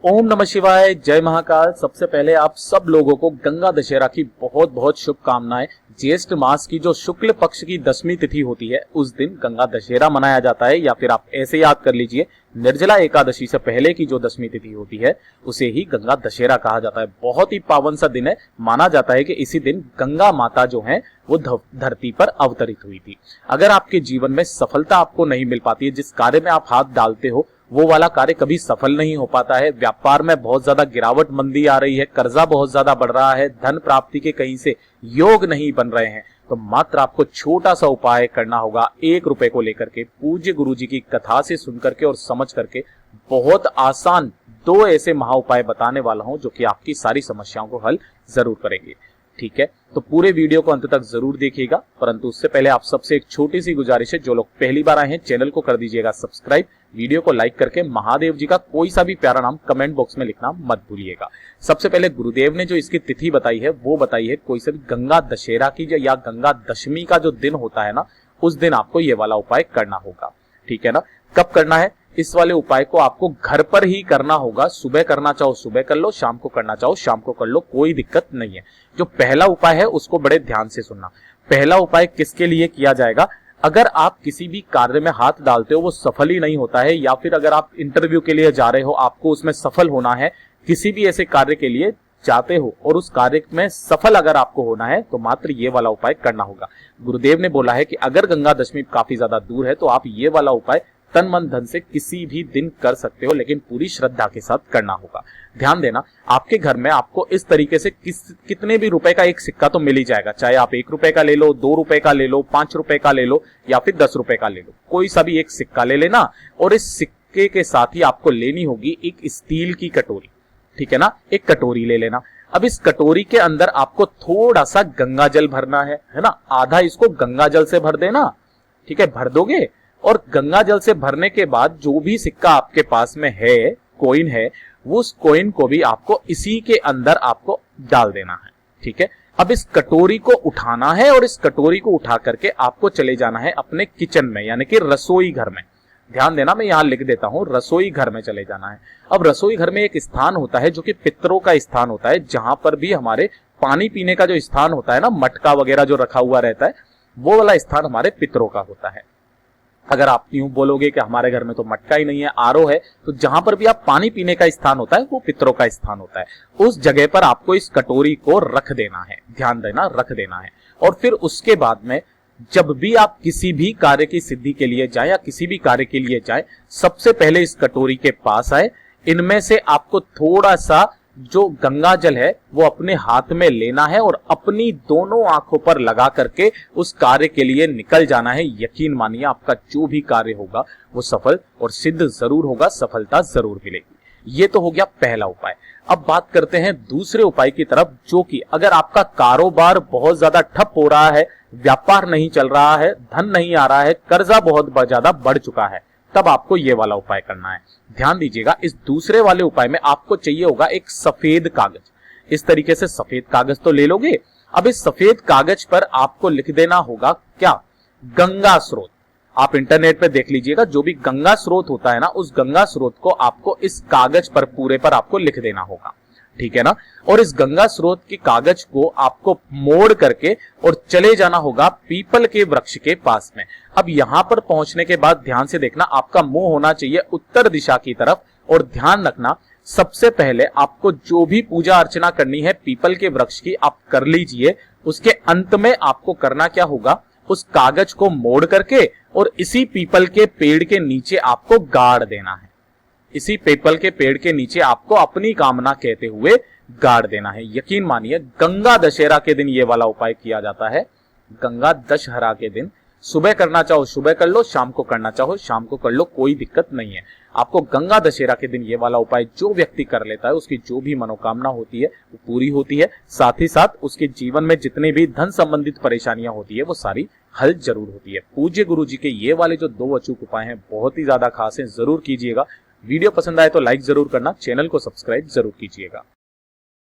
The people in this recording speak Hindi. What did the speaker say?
ओम नमः शिवाय, जय महाकाल। सबसे पहले आप सब लोगों को गंगा दशहरा की बहुत बहुत शुभकामनाएं। ज्येष्ठ मास की जो शुक्ल पक्ष की 10वीं तिथि होती है उस दिन गंगा दशहरा मनाया जाता है, या फिर आप ऐसे याद कर लीजिए निर्जला एकादशी से पहले की जो 10वीं तिथि होती है उसे ही गंगा दशहरा कहा जाता है। बहुत ही पावन सा दिन है। माना जाता है कि इसी दिन गंगा माता जो है वो धरती पर अवतरित हुई थी। अगर आपके जीवन में सफलता आपको नहीं मिल पाती है, जिस कार्य में आप हाथ डालते हो वो वाला कार्य कभी सफल नहीं हो पाता है, व्यापार में बहुत ज्यादा गिरावट मंदी आ रही है, कर्जा बहुत ज्यादा बढ़ रहा है, धन प्राप्ति के कहीं से योग नहीं बन रहे हैं, तो मात्र आपको छोटा सा उपाय करना होगा। 1 रुपए को लेकर के पूज्य गुरु जी की कथा से सुन करके और समझ करके बहुत आसान 2 ऐसे महा उपाय बताने वाला हूं जो कि आपकी सारी समस्याओं को हल जरूर करेंगे। ठीक है, तो पूरे वीडियो को अंत तक जरूर देखिएगा। परंतु उससे पहले आप सबसे एक छोटी सी गुजारिश है, जो लोग पहली बार आए हैं चैनल को कर दीजिएगा सब्सक्राइब, वीडियो को लाइक करके महादेव जी का कोई सा भी प्यारा नाम कमेंट बॉक्स में लिखना मत भूलिएगा। सबसे पहले गुरुदेव ने जो इसकी तिथि बताई है वो बताई है कोई सा भी गंगा दशहरा की या गंगा दशमी का जो दिन होता है ना, उस दिन आपको ये वाला उपाय करना होगा। ठीक है ना, कब करना है? इस वाले उपाय को आपको घर पर ही करना होगा। सुबह करना चाहो सुबह कर लो, शाम को करना चाहो शाम को कर लो, कोई दिक्कत नहीं है। जो पहला उपाय है उसको बड़े ध्यान से सुनना। पहला उपाय किसके लिए किया जाएगा? अगर आप किसी भी कार्य में हाथ डालते हो वो सफल ही नहीं होता है, या फिर अगर आप इंटरव्यू के लिए जा रहे हो, आपको उसमें सफल होना है, किसी भी ऐसे कार्य के लिए जाते हो और उस कार्य में सफल अगर आपको होना है तो मात्र ये वाला उपाय करना होगा। गुरुदेव ने बोला है कि अगर गंगा दशमी काफी ज्यादा दूर है तो आप ये वाला उपाय तन मन धन से किसी भी दिन कर सकते हो, लेकिन पूरी श्रद्धा के साथ करना होगा। ध्यान देना, आपके घर में आपको इस तरीके से कितने भी रुपए का एक सिक्का तो मिल ही जाएगा। चाहे आप 1 रुपए का ले लो, 2 रुपए का ले लो, 5 रुपए का ले लो, या फिर 10 रुपए का ले लो, कोई सा भी एक सिक्का ले लेना। और इस सिक्के के साथ ही आपको लेनी होगी एक स्टील की कटोरी। ठीक है ना, एक कटोरी ले लेना। अब इस कटोरी के अंदर आपको थोड़ा सा गंगा जल भरना है ना, आधा इसको गंगा जल से भर देना। ठीक है, भर दोगे और गंगा जल से भरने के बाद जो भी सिक्का आपके पास में है, कॉइन है, उस कॉइन को भी आपको इसी के अंदर आपको डाल देना है। ठीक है, अब इस कटोरी को उठाना है और इस कटोरी को उठा करके आपको चले जाना है अपने किचन में, यानी कि रसोई घर में। ध्यान देना, मैं यहां लिख देता हूं, रसोई घर में चले जाना है। अब रसोई घर में एक स्थान होता है जो कि पितरों का स्थान होता है, जहां पर भी हमारे पानी पीने का जो स्थान होता है ना, मटका वगैरह जो रखा हुआ रहता है, वो वाला स्थान हमारे पितरों का होता है। अगर आप यूं बोलोगे कि हमारे घर में तो मटका ही नहीं है, आरओ है, तो जहां पर भी आप पानी पीने का स्थान होता है वो पितरों का स्थान होता है। उस जगह पर आपको इस कटोरी को रख देना है। ध्यान देना, रख देना है। और फिर उसके बाद में जब भी आप किसी भी कार्य की सिद्धि के लिए जाए या किसी भी कार्य के लिए जाए, सबसे पहले इस कटोरी के पास आए। इनमें से आपको थोड़ा सा जो गंगा जल है वो अपने हाथ में लेना है और अपनी दोनों आंखों पर लगा करके उस कार्य के लिए निकल जाना है। यकीन मानिए आपका जो भी कार्य होगा वो सफल और सिद्ध जरूर होगा, सफलता जरूर मिलेगी। ये तो हो गया पहला उपाय। अब बात करते हैं दूसरे उपाय की तरफ, जो कि अगर आपका कारोबार बहुत ज्यादा ठप हो रहा है, व्यापार नहीं चल रहा है, धन नहीं आ रहा है, कर्जा बहुत ज्यादा बढ़ चुका है, तब आपको ये वाला उपाय करना है। ध्यान दीजिएगा, इस दूसरे वाले उपाय में आपको चाहिए होगा एक सफेद कागज। इस तरीके से सफेद कागज तो ले लोगे। अब इस सफेद कागज पर आपको लिख देना होगा क्या? गंगा स्रोत। आप इंटरनेट पे देख लीजिएगा, जो भी गंगा स्रोत होता है ना, उस गंगा स्रोत को आपको इस कागज पर पूरे पर आपको लिख देना होगा। ठीक है ना, और इस गंगा स्रोत के कागज को आपको मोड़ करके और चले जाना होगा पीपल के वृक्ष के पास में। अब यहां पर पहुंचने के बाद ध्यान से देखना, आपका मुंह होना चाहिए उत्तर दिशा की तरफ। और ध्यान रखना, सबसे पहले आपको जो भी पूजा अर्चना करनी है पीपल के वृक्ष की आप कर लीजिए। उसके अंत में आपको करना क्या होगा? उस कागज को मोड़ करके और इसी पीपल के पेड़ के नीचे आपको गाड़ देना है। इसी पीपल के पेड़ के नीचे आपको अपनी कामना कहते हुए गाड़ देना है। यकीन मानिए गंगा दशहरा के दिन ये वाला उपाय किया जाता है। गंगा दशहरा के दिन सुबह करना चाहो सुबह कर लो, शाम को करना चाहो शाम को कर लो, कोई दिक्कत नहीं है। आपको गंगा दशहरा के दिन ये वाला उपाय जो व्यक्ति कर लेता है उसकी जो भी मनोकामना होती है वो पूरी होती है। साथ ही साथ उसके जीवन में जितने भी धन संबंधित परेशानियां होती है वो सारी हल जरूर होती है। पूज्य गुरु जी के ये वाले जो 2 अचूक उपाय हैं बहुत ही ज्यादा खास हैं, जरूर कीजिएगा। वीडियो पसंद आए तो लाइक जरूर करना, चैनल को सब्सक्राइब जरूर कीजिएगा।